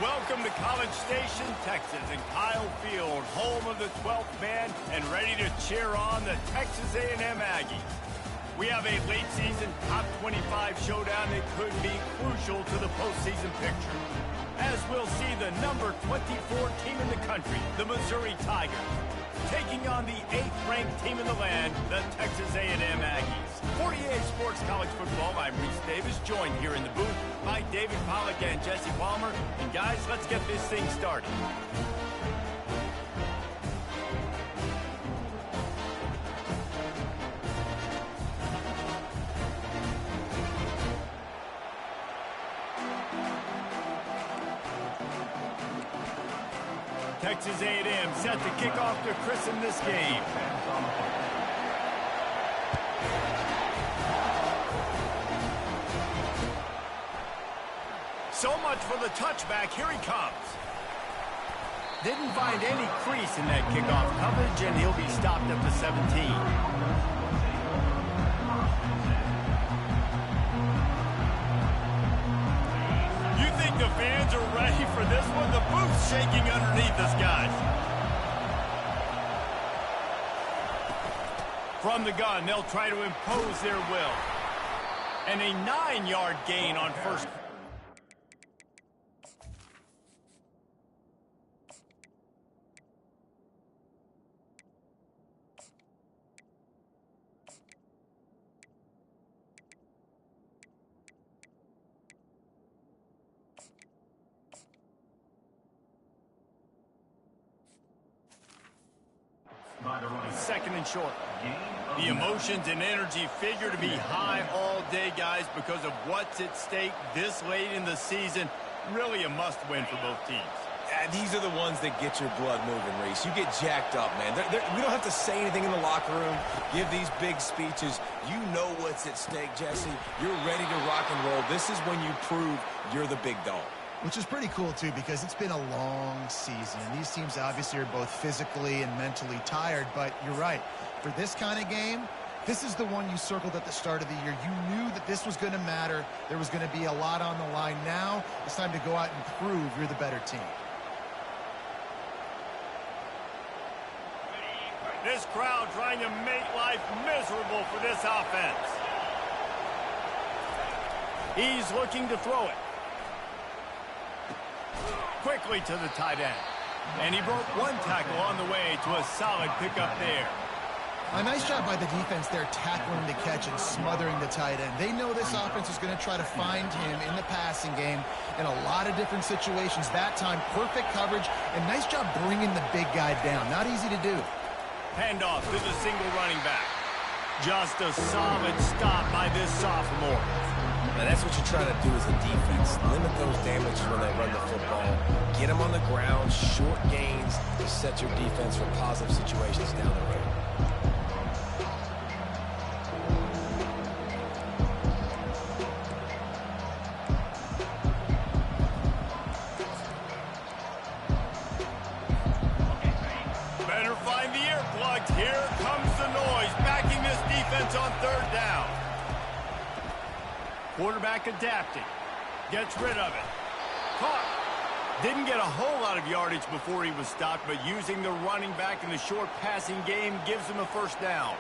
Welcome to College Station, Texas, and Kyle Field, home of the 12th man, and ready to cheer on the Texas A&M Aggies. We have a late-season top 25 showdown that could be crucial to the postseason picture, as we'll see the number 24 team in the country, the Missouri Tigers, taking on the 8th-ranked team in the land, the Texas A&M Aggies. For EA Sports College Football, I'm Reese Davis, joined here in the booth by David Pollack and Jesse Palmer. And guys, let's get this thing started. Texas A&M set to kick off to christen this game. So much for the touchback. Here he comes. Didn't find any crease in that kickoff coverage, and he'll be stopped at the 17. You think the fans are ready for this one? The booth's shaking underneath us, guys. From the gun, they'll try to impose their will. And a 9-yard gain on first. Second and short. The emotions and energy figure to be high all day, guys, because of what's at stake this late in the season. Really a must-win for both teams. Yeah, these are the ones that get your blood moving, Reese. You get jacked up, man. We don't have to say anything in the locker room, give these big speeches. You know what's at stake, Jesse. You're ready to rock and roll. This is when you prove you're the big dog. Which is pretty cool, too, because it's been a long season. These teams obviously are both physically and mentally tired, but you're right. For this kind of game, this is the one you circled at the start of the year. You knew that this was going to matter. There was going to be a lot on the line. Now it's time to go out and prove you're the better team. This crowd trying to make life miserable for this offense. He's looking to throw it. Quickly to the tight end. And he broke one tackle on the way to a solid pickup there. A nice job by the defense there, tackling the catch and smothering the tight end. They know this offense is going to try to find him in the passing game in a lot of different situations. That time, perfect coverage, and nice job bringing the big guy down. Not easy to do. Handoff to the single running back. Just a solid stop by this sophomore. Now that's what you're trying to do as a defense. Limit those damages when they run the football. Get them on the ground, short gains to set your defense for positive situations down the road. Better find the earplugs. Here comes the noise, backing this defense on third down. Quarterback adapting. Gets rid of it. Caught. Didn't get a whole lot of yardage before he was stopped, but using the running back in the short passing game gives him a first down.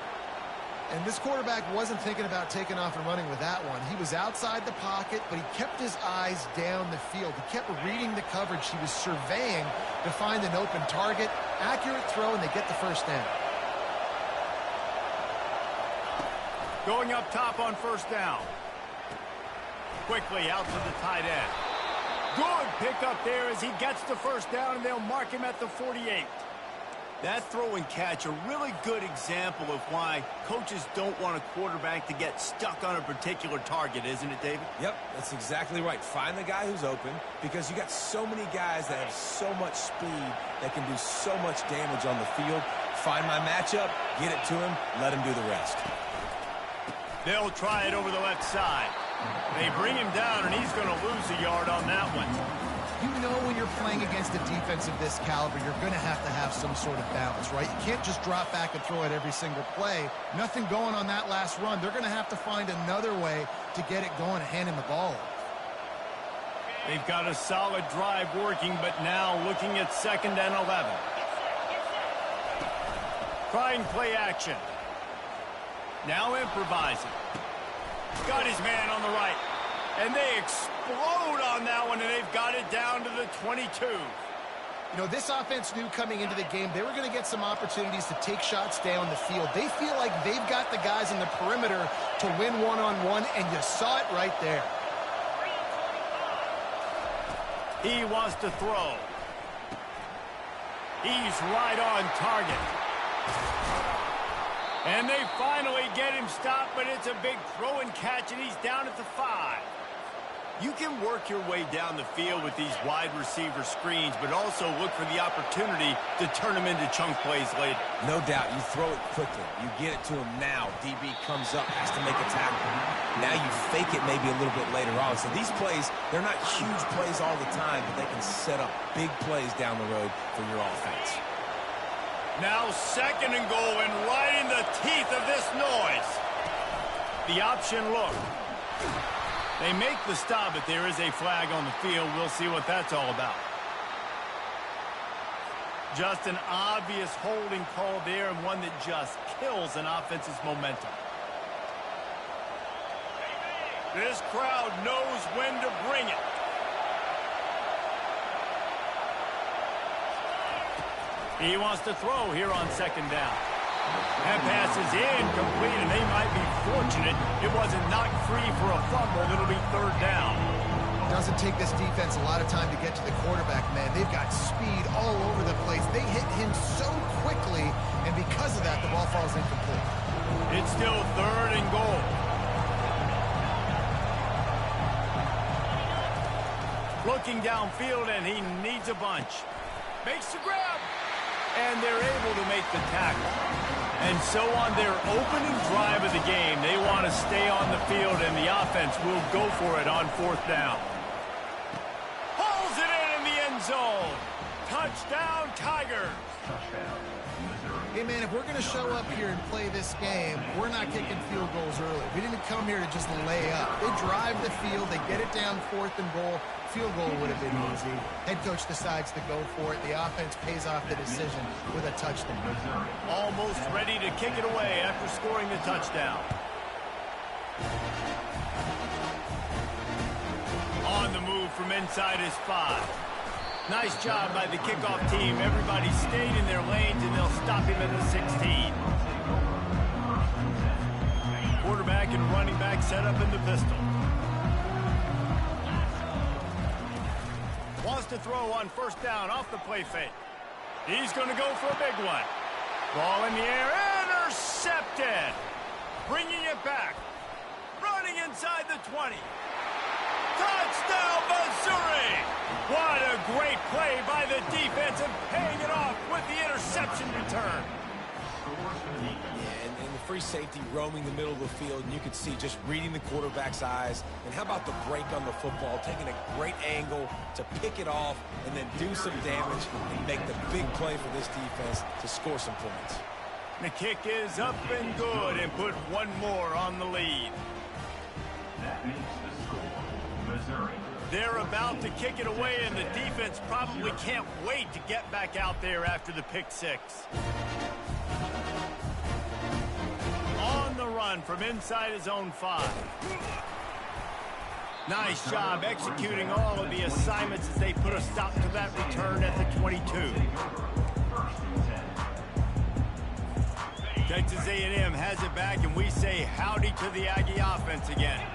And this quarterback wasn't thinking about taking off and running with that one. He was outside the pocket, but he kept his eyes down the field. He kept reading the coverage. He was surveying to find an open target. Accurate throw, and they get the first down. Going up top on first down. Quickly out to the tight end. Good pickup there as he gets the first down, and they'll mark him at the 48. That throw and catch, a really good example of why coaches don't want a quarterback to get stuck on a particular target, isn't it, David? Yep, that's exactly right. Find the guy who's open, because you got so many guys that have so much speed that can do so much damage on the field. Find my matchup, get it to him, let him do the rest. They'll try it over the left side. They bring him down, and he's going to lose a yard on that one. You know when you're playing against a defense of this caliber, you're going to have some sort of balance, right? You can't just drop back and throw it every single play. Nothing going on that last run. They're going to have to find another way to get it going and hand him the ball. They've got a solid drive working, but now looking at 2nd and 11. Trying play action. Now improvising. Got his man on the right. And they explode on that one, and they've got it down to the 22. You know, this offense knew coming into the game they were going to get some opportunities to take shots down the field. They feel like they've got the guys in the perimeter to win one-on-one, and you saw it right there. He wants to throw. He's right on target. And they finally get him stopped, but it's a big throw and catch, and he's down at the 5. You can work your way down the field with these wide receiver screens, but also look for the opportunity to turn them into chunk plays later. No doubt, you throw it quickly. You get it to him now. DB comes up, has to make a tackle. Now you fake it maybe a little bit later on. So these plays, they're not huge plays all the time, but they can set up big plays down the road for your offense. Now 2nd and goal, and right in the teeth of this noise. The option look. They make the stop, but there is a flag on the field. We'll see what that's all about. Just an obvious holding call there, and one that just kills an offense's momentum. This crowd knows when to bring it. He wants to throw here on 2nd down. That pass is incomplete, and they might be fortunate it wasn't knocked free for a fumble. It'll be 3rd down. Doesn't take this defense a lot of time to get to the quarterback, man. They've got speed all over the place. They hit him so quickly, and because of that, the ball falls incomplete. It's still 3rd and goal. Looking downfield, and he needs a bunch. Makes the grab. And they're able to make the tackle. And so on their opening drive of the game, they want to stay on the field, and the offense will go for it on 4th down. Hauls it in the end zone. Touchdown, Tigers. Hey, man, if we're going to show up here and play this game, we're not kicking field goals early. We didn't come here to just lay up. They drive the field. They get it down 4th and goal. Field goal would have been easy. Head coach decides to go for it. The offense pays off the decision with a touchdown. Almost ready to kick it away after scoring the touchdown. On the move from inside his 5. Nice job by the kickoff team. Everybody stayed in their lanes, and they'll stop him at the 16. Quarterback and running back set up in the pistol. Wants to throw on 1st down off the play fake. He's going to go for a big one. Ball in the air, intercepted. Bringing it back. Running inside the 20. Touchdown, Missouri! What a great play by the defense, and paying it off with the interception return. Yeah, and the free safety roaming the middle of the field, and you could see just reading the quarterback's eyes. And how about the break on the football, taking a great angle to pick it off and then do some damage and make the big play for this defense to score some points. The kick is up and good, and put one more on the lead. That makes the score, Missouri. They're about to kick it away, and the defense probably can't wait to get back out there after the pick 6. On the run from inside his own 5. Nice job executing all of the assignments as they put a stop to that return at the 22. Texas A&M has it back, and we say howdy to the Aggie offense again.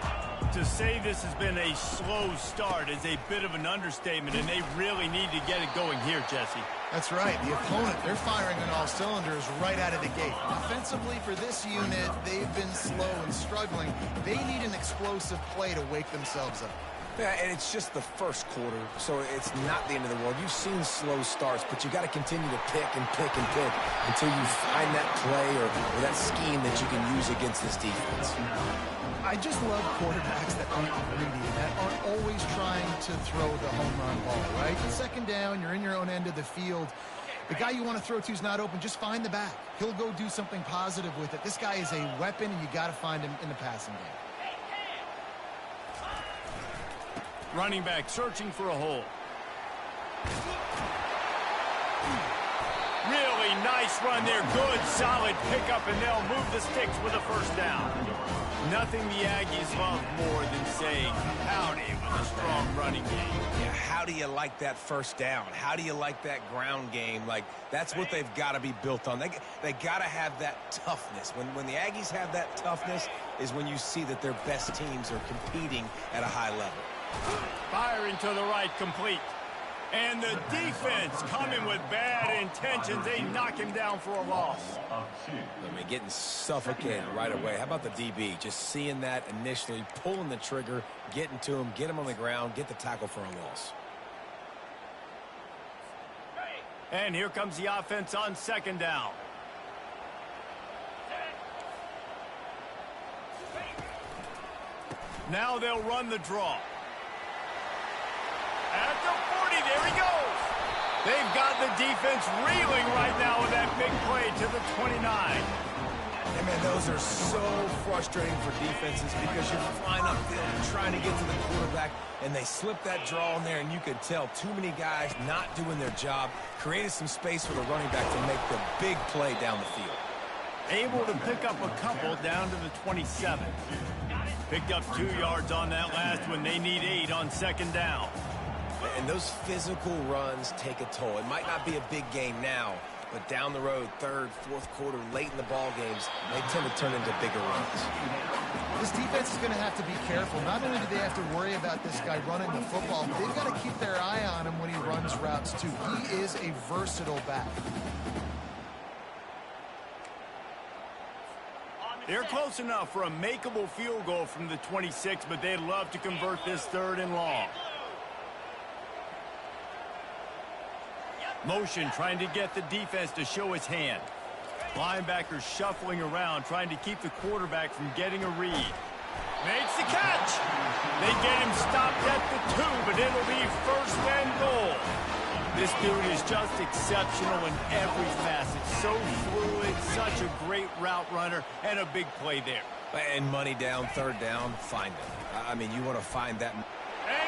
To say this has been a slow start is a bit of an understatement, and they really need to get it going here, Jesse. That's right. The opponent, they're firing on all cylinders right out of the gate. Offensively, for this unit, they've been slow and struggling. They need an explosive play to wake themselves up. Yeah, and it's just the first quarter, so it's not the end of the world. You've seen slow starts, but you got to continue to pick and pick and pick until you find that play or that scheme that you can use against this defense. I just love quarterbacks that aren't greedy, that aren't always trying to throw the home run ball, right? 2nd down, you're in your own end of the field. The guy you want to throw to is not open. Just find the back. He'll go do something positive with it. This guy is a weapon, and you got to find him in the passing game. Running back searching for a hole. Really nice run there. Good, solid pickup, and they'll move the sticks with a first down. Nothing the Aggies love more than saying howdy with a strong running game. Yeah, how do you like that first down? How do you like that ground game? Like, that's what they've got to be built on. They got to have that toughness. When the Aggies have that toughness is when you see that their best teams are competing at a high level. Firing to the right, complete. And the defense coming with bad intentions. They knock him down for a loss. I mean, getting suffocated right away. How about the DB? Just seeing that initially, pulling the trigger, getting to him, get him on the ground, get the tackle for a loss. And here comes the offense on second down. Now they'll run the draw. At the 40, there he goes. They've got the defense reeling right now with that big play to the 29. Yeah, man, those are so frustrating for defenses because you're flying upfield and trying to get to the quarterback, and they slip that draw in there, and you could tell too many guys not doing their job, created some space for the running back to make the big play down the field. Able to pick up a couple down to the 27. Picked up 2 yards on that last one. They need 8 on second down. And those physical runs take a toll. It might not be a big game now, but down the road, third, fourth quarter, late in the ball games, they tend to turn into bigger runs. This defense is going to have to be careful. Not only do they have to worry about this guy running the football, but they've got to keep their eye on him when he runs routes, too. He is a versatile back. They're close enough for a makeable field goal from the 26, but they'd love to convert this third and long. Motion trying to get the defense to show his hand. Linebackers shuffling around trying to keep the quarterback from getting a read. Makes the catch. They get him stopped at the 2, but it'll be first and goal. This dude is just exceptional in every facet. So fluid, such a great route runner, and a big play there. And money down, third down, find it. I mean, you want to find that. And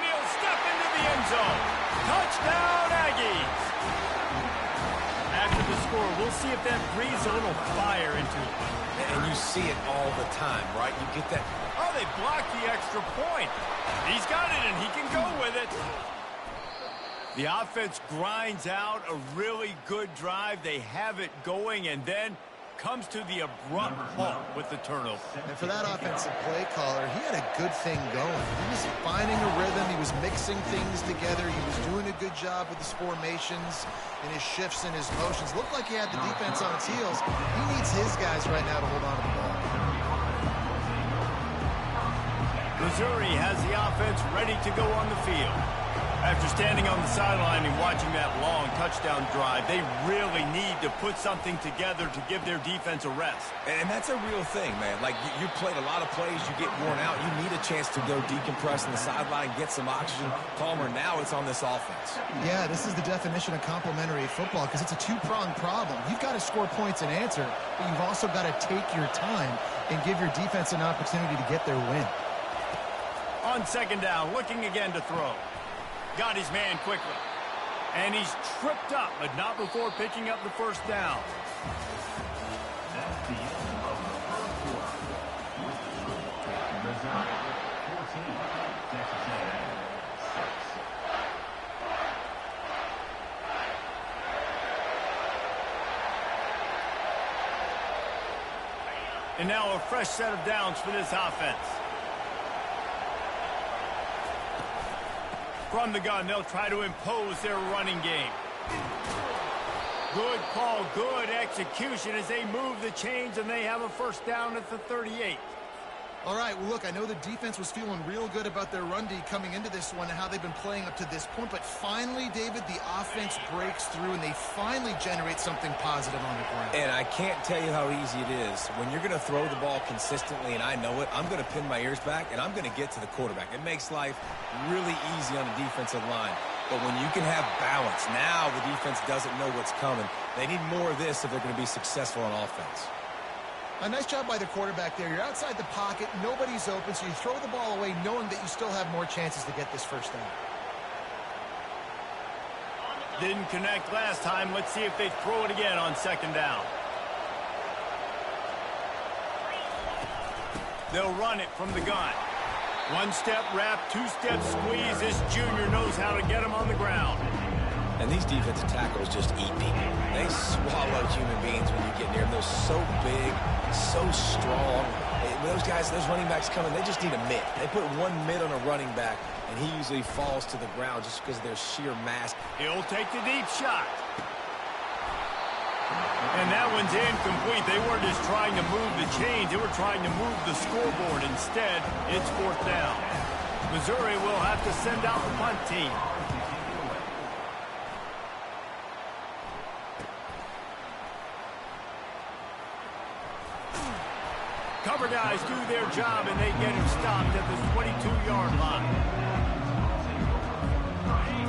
he'll step into the end zone. Touchdown, Aggies. After the score, we'll see if that breathes a little fire into it. And you see it all the time, right? You get that. Oh, they blocked the extra point. He's got it, and he can go with it. The offense grinds out a really good drive. They have it going, and then comes to the abrupt halt with the turnover. And for that offensive play caller, he had a good thing going. He was finding a rhythm. He was mixing things together. He was doing a good job with his formations and his shifts and his motions. Looked like he had the defense on its heels. He needs his guys right now to hold on to the ball. Missouri has the offense ready to go on the field. After standing on the sideline and watching that long touchdown drive, they really need to put something together to give their defense a rest. And that's a real thing, man. Like, you played a lot of plays, you get worn out, you need a chance to go decompress on the sideline, get some oxygen. Palmer, now it's on this offense. Yeah, this is the definition of complementary football because it's a two-pronged problem. You've got to score points and answer, but you've also got to take your time and give your defense an opportunity to get their win. On second down, looking again to throw. Got his man quickly. And he's tripped up, but not before picking up the first down. That's the end of the first quarter. With the score, Missouri 14, Texas A&M 6. And now a fresh set of downs for this offense. From the gun, they'll try to impose their running game. Good call, good execution as they move the chains, and they have a first down at the 38. All right, well, look, I know the defense was feeling real good about their run D coming into this one and how they've been playing up to this point, but finally, David, the offense breaks through and they finally generate something positive on the ground. And I can't tell you how easy it is. When you're going to throw the ball consistently, and I know it, I'm going to pin my ears back, and I'm going to get to the quarterback. It makes life really easy on the defensive line. But when you can have balance, now the defense doesn't know what's coming. They need more of this if they're going to be successful on offense. A nice job by the quarterback there. You're outside the pocket, nobody's open, so you throw the ball away knowing that you still have more chances to get this first down. Didn't connect last time. Let's see if they throw it again on second down. They'll run it from the gun. One-step wrap, two-step squeeze. This junior knows how to get him on the ground. And these defensive tackles just eat people. They swallow human beings when you get near them. They're so big, so strong. Those guys, those running backs coming, they just need a mitt. They put one mitt on a running back, and he usually falls to the ground just because of their sheer mass. He'll take the deep shot. And that one's incomplete. They weren't just trying to move the chains. They were trying to move the scoreboard. Instead, it's fourth down. Missouri will have to send out the punt team. Cover guys do their job, and they get him stopped at the 22-yard line.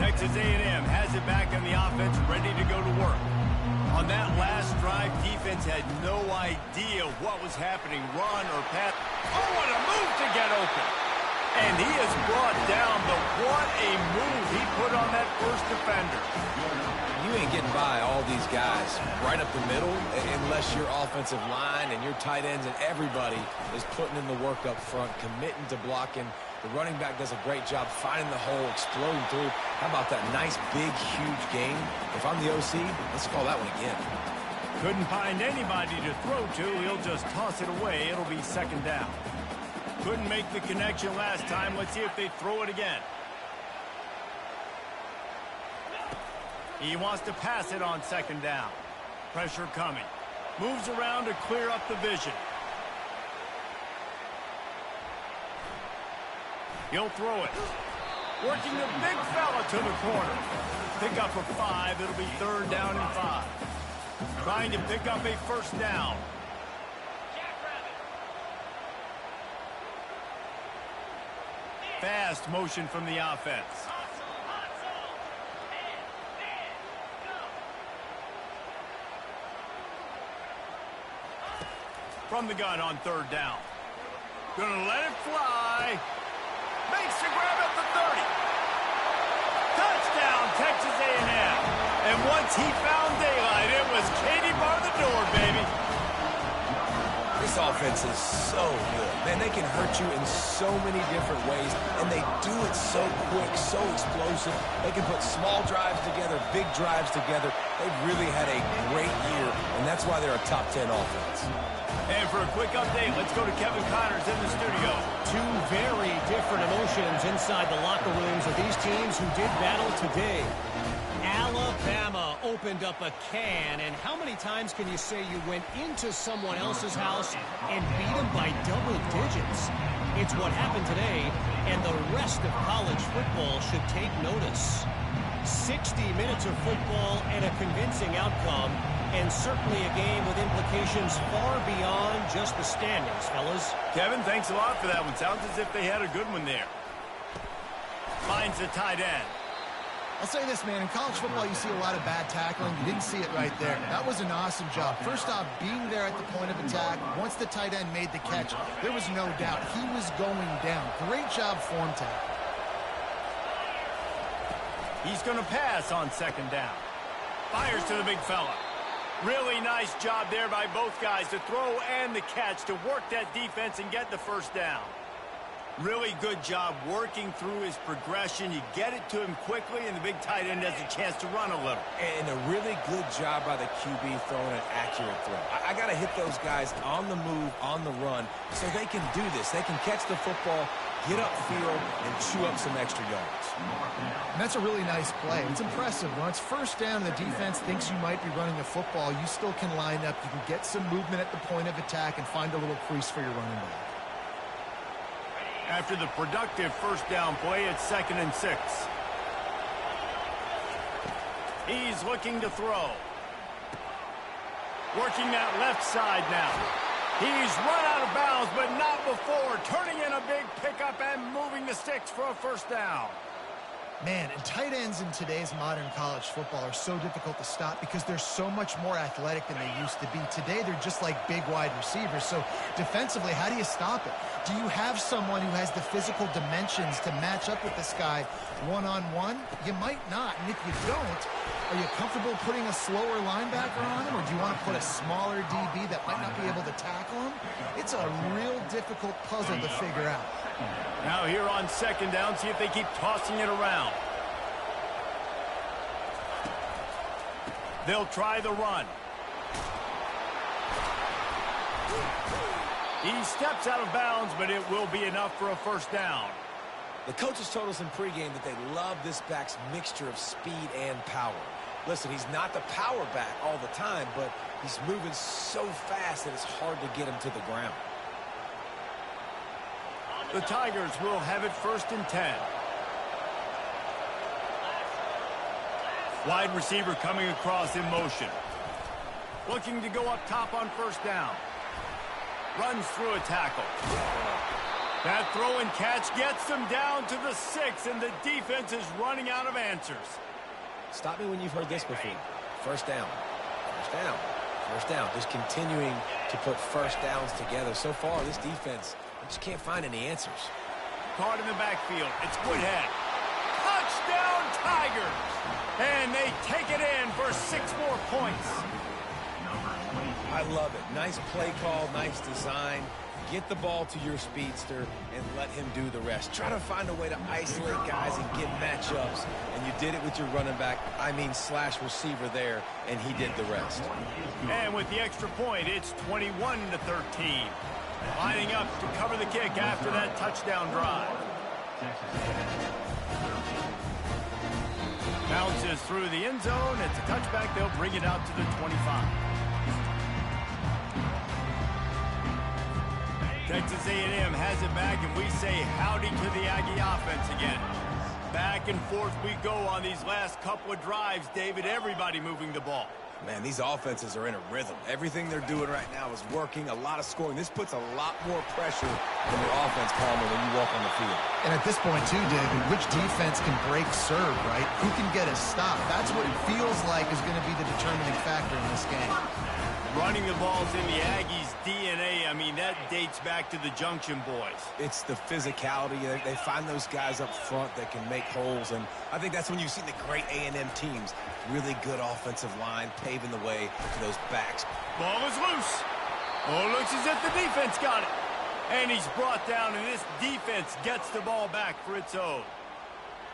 Texas A&M has it back on the offense, ready to go to work. On that last drive, defense had no idea what was happening, run or pass. Oh, what a move to get open. And he is brought down, but what a move he put on that first defender. You ain't getting by all these guys right up the middle unless your offensive line and your tight ends and everybody is putting in the work up front, committing to blocking. The running back does a great job finding the hole, exploding through. How about that nice, big, huge game? If I'm the OC, let's call that one again. Couldn't find anybody to throw to. He'll just toss it away. It'll be second down. Couldn't make the connection last time. Let's see if they throw it again. He wants to pass it on second down. Pressure coming. Moves around to clear up the vision. He'll throw it. Working the big fella to the corner. Pick up for 5. It'll be third down and 5. Trying to pick up a first down. Fast motion from the offense. From the gun on third down. Gonna let it fly. Makes the grab at the 30. Touchdown, Texas A&M. And once he found daylight, it was Katie bar the door, baby. This offense is so good. Man, they can hurt you in so many different ways, and they do it so quick, so explosive. They can put small drives together, big drives together. They've really had a great year, and that's why they're a top 10 offense. And for a quick update, let's go to Kevin Connors in the studio. Two very different emotions inside the locker rooms of these teams who did battle today. Alabama opened up a can, and how many times can you say you went into someone else's house and beat them by double digits? It's what happened today, and the rest of college football should take notice. 60 minutes of football and a convincing outcome, and certainly a game with implications far beyond just the standings, fellas. Kevin, thanks a lot for that one. Sounds as if they had a good one there. Finds the tight end. I'll say this, man. In college football, you see a lot of bad tackling. You didn't see it right there. That was an awesome job. First off, being there at the point of attack. Once the tight end made the catch, there was no doubt he was going down. Great job form tackle. He's going to pass on second down. Fires to the big fella. Really nice job there by both guys to throw and the catch to work that defense and get the first down. Really good job working through his progression. You get it to him quickly, and the big tight end has a chance to run a little. And a really good job by the QB throwing an accurate throw. I got to hit those guys on the move, on the run, so they can do this. They can catch the football, get upfield, and chew up some extra yards. And that's a really nice play. It's impressive. When it's first down, the defense thinks you might be running a football. You still can line up. You can get some movement at the point of attack and find a little crease for your running back. After the productive first down play, it's 2nd and 6. He's looking to throw. Working that left side now. He's run out of bounds, but not before. Turning in a big pickup and moving the sticks for a first down. Man, and tight ends in today's modern college football are so difficult to stop because they're so much more athletic than they used to be. Today, they're just like big wide receivers. So defensively, how do you stop it? Do you have someone who has the physical dimensions to match up with this guy one-on-one? You might not. And if you don't, are you comfortable putting a slower linebacker on him, or do you want to put a smaller DB that might not be able to tackle him? It's a real difficult puzzle to figure out. Now here on second down, see if they keep tossing it around. They'll try the run. He steps out of bounds, but it will be enough for a first down. The coaches told us in pregame that they love this back's mixture of speed and power. Listen, he's not the power back all the time, but he's moving so fast that it's hard to get him to the ground. The Tigers will have it 1st and 10. Wide receiver coming across in motion. Looking to go up top on 1st down. Runs through a tackle. That throw and catch gets them down to the 6, and the defense is running out of answers. Stop me when you've heard this before. 1st down. 1st down. 1st down. Just continuing to put 1st downs together. So far, this defense just can't find any answers. Caught in the backfield. It's Woodhead. Touchdown, Tigers! And they take it in for 6 more points. I love it. Nice play call, nice design. Get the ball to your speedster and let him do the rest. Try to find a way to isolate guys and get matchups. And you did it with your running back, slash receiver there, and he did the rest. And with the extra point, it's 21-13. Lining up to cover the kick after that touchdown drive. Bounces through the end zone. It's a touchback. They'll bring it out to the 25. Texas A&M has it back, and we say howdy to the Aggie offense again. Back and forth we go on these last couple of drives, David. Everybody moving the ball. Man, these offenses are in a rhythm. Everything they're doing right now is working. A lot of scoring. This puts a lot more pressure on your offense, Palmer, when you walk on the field. And at this point, too, David, which defense can break serve, right? Who can get a stop? That's what it feels like is going to be the determining factor in this game. Running the ball's in the Aggies' DNA. I mean, that dates back to the Junction boys. It's the physicality. They find those guys up front that can make holes, and I think that's when you've seen the great A&M teams. Really good offensive line paving the way to those backs. Ball is loose. Oh, looks as if the defense got it. And he's brought down, and this defense gets the ball back for its own.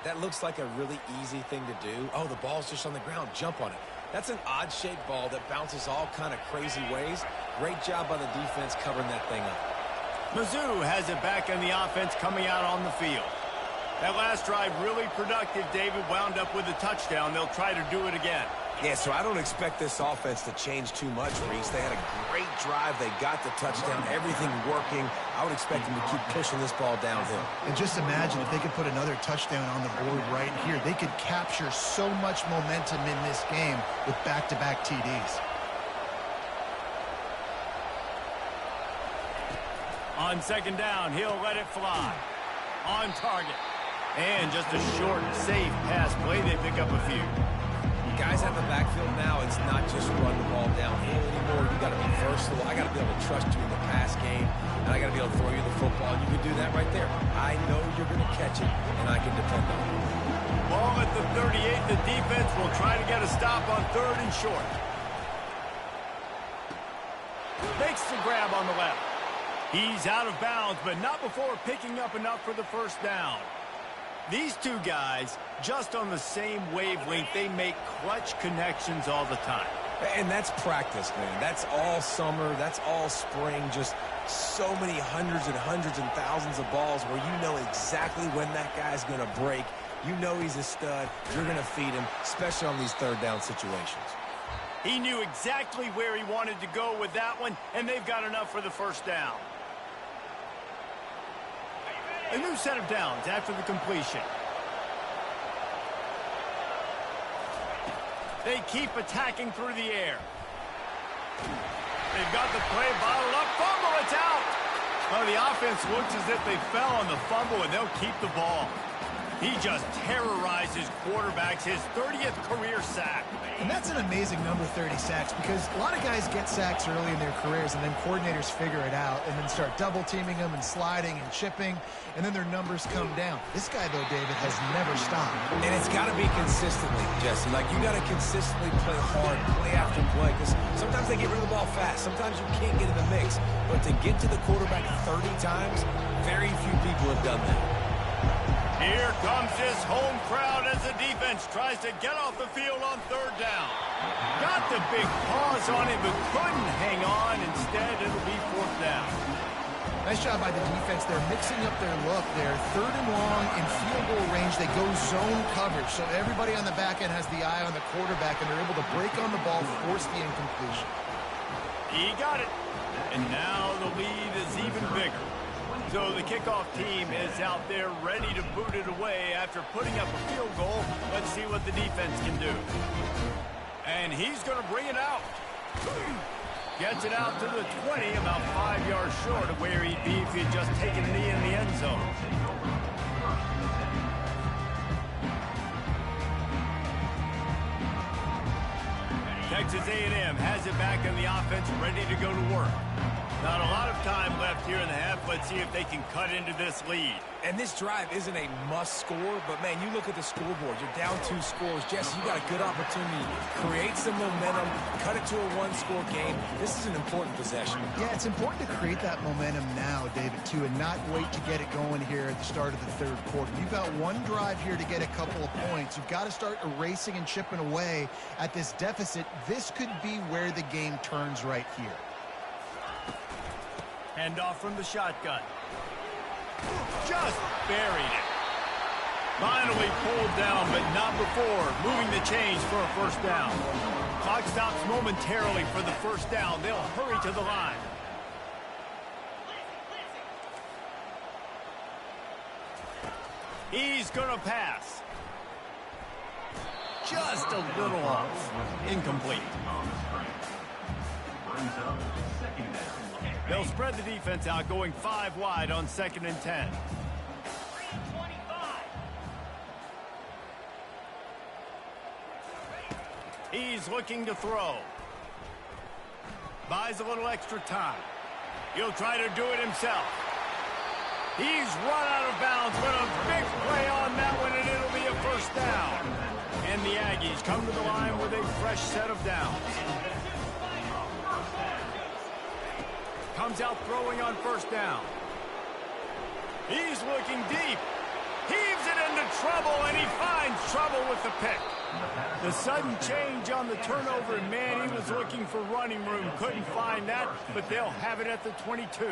That looks like a really easy thing to do. Oh, the ball's just on the ground. Jump on it. That's an odd-shaped ball that bounces all kind of crazy ways. Great job by the defense covering that thing up. Mizzou has it back on the offense coming out on the field. That last drive really productive. David wound up with a touchdown. They'll try to do it again. Yeah, so I don't expect this offense to change too much, Reese. They had a great drive. They got the touchdown. Everything working. I would expect them to keep pushing this ball downhill. And just imagine if they could put another touchdown on the board right here. They could capture so much momentum in this game with back-to-back TDs. On 2nd down, he'll let it fly. On target. And just a short, safe pass play. They pick up a few. Guys at the backfield now, it's not just run the ball downhill anymore. You got to be versatile. I got to be able to trust you in the pass game, and I got to be able to throw you the football. And you can do that right there. I know you're going to catch it, and I can depend on it. Ball at the 38. The defense will try to get a stop on 3rd and short. Makes the grab on the left. He's out of bounds, but not before picking up enough for the 1st down. These two guys, just on the same wavelength, they make clutch connections all the time. And that's practice, man. That's all summer. That's all spring. Just so many hundreds and thousands of balls where you know exactly when that guy's going to break. You know he's a stud. You're going to feed him, especially on these 3rd down situations. He knew exactly where he wanted to go with that one, and they've got enough for the 1st down. A new set of downs after the completion. They keep attacking through the air. They've got the play bottled up. Fumble, it's out. Oh, the offense looks as if they fell on the fumble, and they'll keep the ball. He just terrorizes quarterbacks, his 30th career sack. And that's an amazing number, 30 sacks, because a lot of guys get sacks early in their careers, and then coordinators figure it out and then start double-teaming them and sliding and chipping, and then their numbers come down. This guy, though, David, has never stopped. And it's got to be consistently, Jesse. Like, you got to consistently play hard, play after play, because sometimes they get rid of the ball fast. Sometimes you can't get in the mix. But to get to the quarterback 30 times, very few people have done that. Here comes this home crowd as the defense tries to get off the field on third down. Got the big paws on it, but couldn't hang on. Instead, it'll be fourth down. Nice job by the defense. They're mixing up their look there. Third and long in field goal range. They go zone coverage. So everybody on the back end has the eye on the quarterback, and they're able to break on the ball, force the incompletion. He got it. And now the lead is even bigger. So the kickoff team is out there ready to boot it away after putting up a field goal. Let's see what the defense can do. And he's going to bring it out. Gets it out to the 20, about 5 yards short of where he'd be if he had just taken a knee in the end zone. Texas A&M has it back in the offense, ready to go to work. Not a lot of time left here in the half. Let's see if they can cut into this lead. And this drive isn't a must score, but, man, you look at the scoreboard. You're down 2 scores. Jesse, you got a good opportunity. Create some momentum. Cut it to a 1-score game. This is an important possession. Yeah, it's important to create that momentum now, David, too, and not wait to get it going here at the start of the third quarter. You've got one drive here to get a couple of points. You've got to start erasing and chipping away at this deficit. This could be where the game turns right here. Handoff from the shotgun. Just buried it. Finally pulled down, but not before moving the chains for a first down. Clock stops momentarily for the first down. They'll hurry to the line. He's going to pass. Just a little off. Incomplete. They'll spread the defense out, going 5 wide on 2nd and 10. He's looking to throw. Buys a little extra time. He'll try to do it himself. He's run out of bounds, but a big play on that one, and it'll be a first down. And the Aggies come to the line with a fresh set of downs. Comes out throwing on first down. He's looking deep. Heaves it into trouble, and he finds trouble with the pick. The sudden change on the turnover, and man, he was looking for running room. Couldn't find that, but they'll have it at the 22.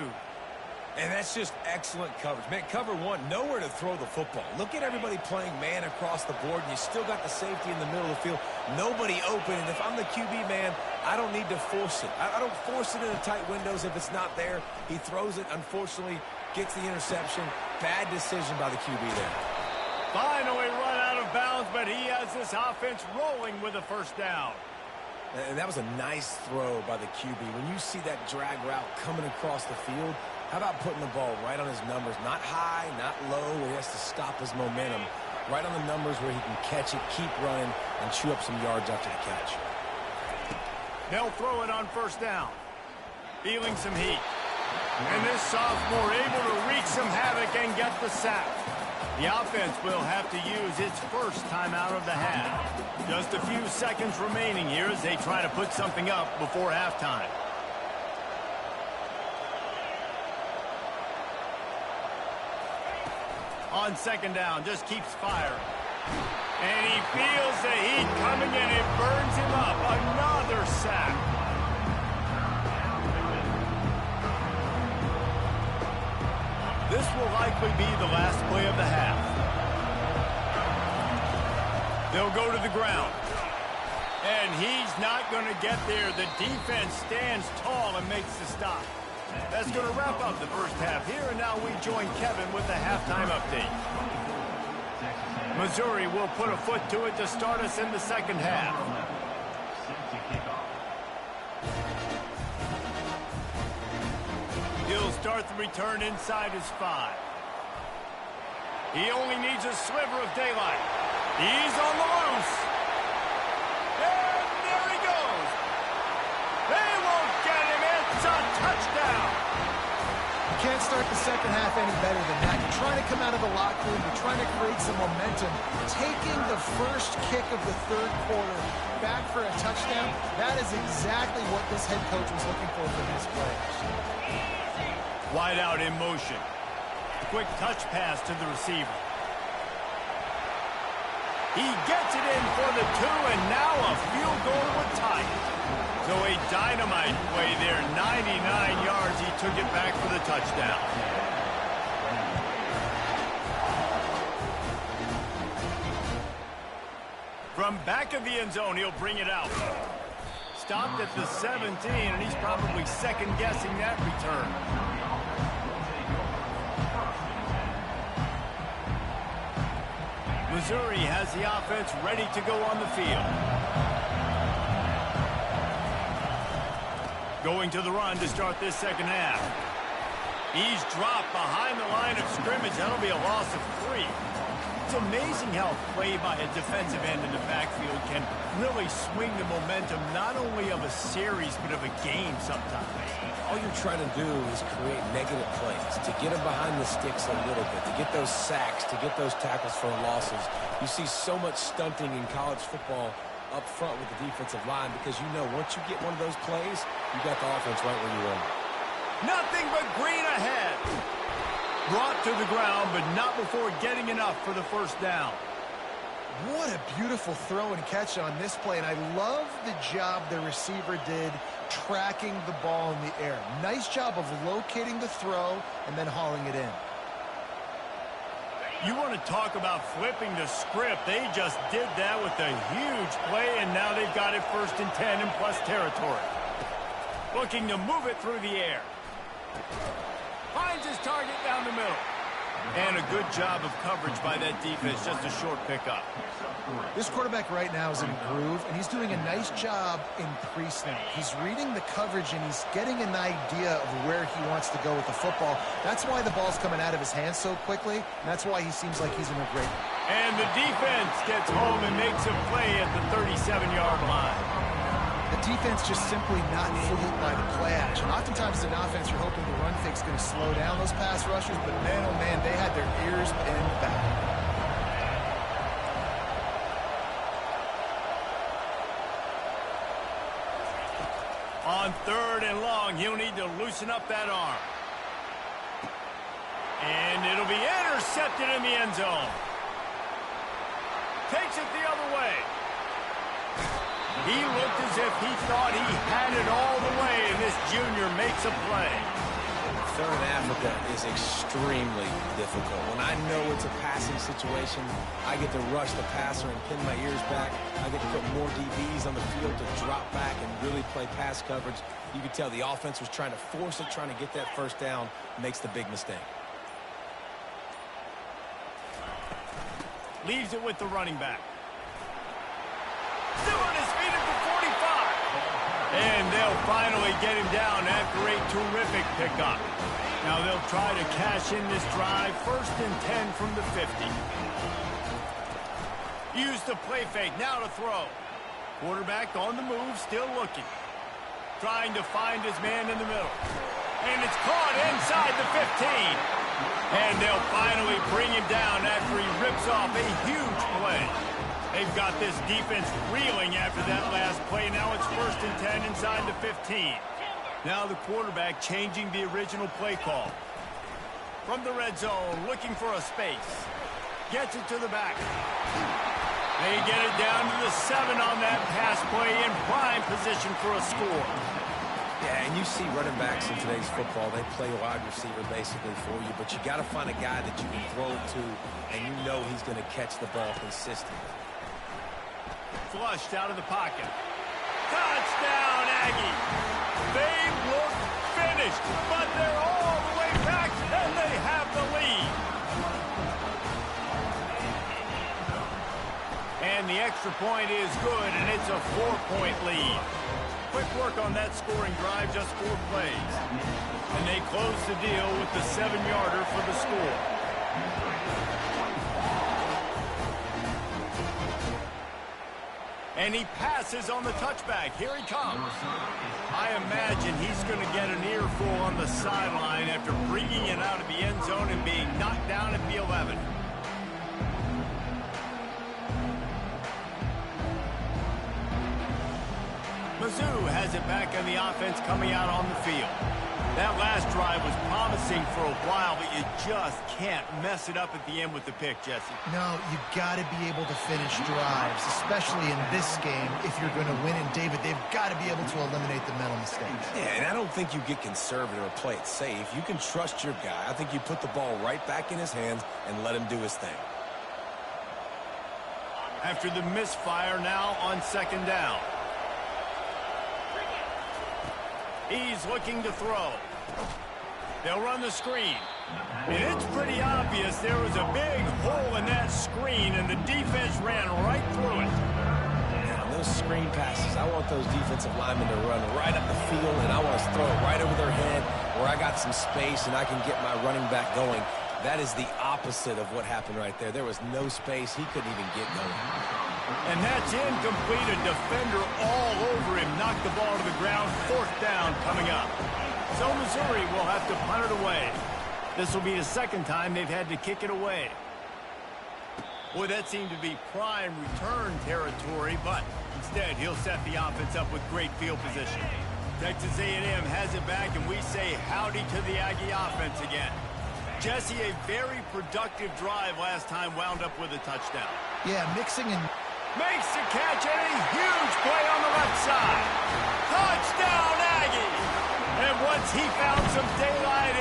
And that's just excellent coverage. Man, cover one, nowhere to throw the football. Look at everybody playing man across the board, and you still got the safety in the middle of the field. Nobody open, and if I'm the QB, man, I don't need to force it. I don't force it into tight windows if it's not there. He throws it, unfortunately, gets the interception. Bad decision by the QB there. Finally run out of bounds, but he has this offense rolling with a first down. And that was a nice throw by the QB. When you see that drag route coming across the field, how about putting the ball right on his numbers? Not high, not low, where he has to stop his momentum. Right on the numbers where he can catch it, keep running, and chew up some yards after the catch. They'll throw it on first down. Feeling some heat. And this sophomore able to wreak some havoc and get the sack. The offense will have to use its first timeout of the half. Just a few seconds remaining here as they try to put something up before halftime. On second down, just keeps firing. And he feels the heat coming in. It burns him up. Another sack. This will likely be the last play of the half. They'll go to the ground. And he's not going to get there. The defense stands tall and makes the stop. That's going to wrap up the first half here, and now we join Kevin with the halftime update. Missouri will put a foot to it to start us in the second half. He'll start the return inside his 5. He only needs a sliver of daylight. He's on the loose. And there he goes. They won't get him. It's a touchdown. You can't start the second half any better than that. You're trying to come out of the locker room. You're trying to create some momentum. Taking the first kick of the third quarter back for a touchdown, that is exactly what this head coach was looking for from his players. Wide out in motion. Quick touch pass to the receiver. He gets it in for the 2, and now a field goal would tie it. So a dynamite play there, 99 yards. He took it back for the touchdown. From back of the end zone, he'll bring it out. Stopped at the 17, and he's probably second-guessing that return. Missouri has the offense ready to go on the field. Going to the run to start this second half. He's dropped behind the line of scrimmage. That'll be a loss of 3. It's amazing how play by a defensive end in the backfield can really swing the momentum not only of a series but of a game sometimes. All you're trying to do is create negative plays, to get them behind the sticks a little bit, to get those sacks, to get those tackles for losses. You see so much stunting in college football up front with the defensive line because you know once you get one of those plays, you got the offense right where you want it. Nothing but green ahead. Brought to the ground, but not before getting enough for the first down. What a beautiful throw and catch on this play, and I love the job the receiver did tracking the ball in the air. Nice job of locating the throw and then hauling it in. You want to talk about flipping the script. They just did that with a huge play, and now they've got it 1st and 10 in plus territory. Looking to move it through the air. Finds his target down the middle. And a good job of coverage by that defense, just a short pickup. This quarterback right now is in a groove, and he's doing a nice job in pre-snap. He's reading the coverage, and he's getting an idea of where he wants to go with the football. That's why the ball's coming out of his hands so quickly, and that's why he seems like he's in a great... And the defense gets home and makes a play at the 37-yard line. The defense just simply not fooled by the play action. Oftentimes as an offense, you're hoping the run fake's going to slow down those pass rushers, but man, oh man, they had their ears pinned back. On 3rd and long, he'll need to loosen up that arm. And it'll be intercepted in the end zone. Takes it the other way. He looked as if he thought he had it all the way, and this junior makes a play. Third in Africa is extremely difficult. When I know it's a passing situation, I get to rush the passer and pin my ears back. I get to put more DBs on the field to drop back and really play pass coverage. You can tell the offense was trying to force it, trying to get that first down, makes the big mistake. Leaves it with the running back. Still on his feet at the 45. And they'll finally get him down after a terrific pickup. Now they'll try to cash in this drive. 1st and 10 from the 50. Use the play fake. Now to throw. Quarterback on the move, still looking. Trying to find his man in the middle. And it's caught inside the 15. And they'll finally bring him down after he rips off a huge play. They've got this defense reeling after that last play. Now it's 1st and 10 inside the 15. Now the quarterback changing the original play call. From the red zone, looking for a space. Gets it to the back. They get it down to the 7 on that pass play in prime position for a score. Yeah, and you see running backs in today's football, they play wide receiver basically for you, but you got to find a guy that you can throw it to, and you know he's going to catch the ball consistently. Flushed out of the pocket. Touchdown, Aggie! They look finished, but they're all the way back, and they have the lead. And the extra point is good, and it's a 4-point lead. Quick work on that scoring drive, just 4 plays. And they close the deal with the 7-yarder for the score. And he passes on the touchback. Here he comes. I imagine he's going to get an earful on the sideline after bringing it out of the end zone and being knocked down at the 11. Mizzou has it back on the offense coming out on the field. That last drive was promising for a while, but you just can't mess it up at the end with the pick, Jesse. No, you got to be able to finish drives, especially in this game if you're going to win. And, David, they've got to be able to eliminate the mental mistakes. Yeah, and I don't think you get conservative or play it safe. You can trust your guy. I think you put the ball right back in his hands and let him do his thing. After the misfire, now on second down. He's looking to throw. They'll run the screen. And it's pretty obvious there was a big hole in that screen, and the defense ran right through it. Now, those screen passes, I want those defensive linemen to run right up the field, and I want to throw it right over their head where I got some space and I can get my running back going. That is the opposite of what happened right there. There was no space. He couldn't even get going. And that's incomplete. A defender all over him. Knocked the ball to the ground. Fourth down coming up. So Missouri will have to punt it away. This will be the second time they've had to kick it away. Boy, that seemed to be prime return territory, but instead he'll set the offense up with great field position. Texas A&M has it back, and we say howdy to the Aggie offense again. Jesse, a very productive drive last time, wound up with a touchdown. Yeah, mixing and... Makes the catch, and a huge play on the left side. Touchdown, Aggie! And once he found some daylight,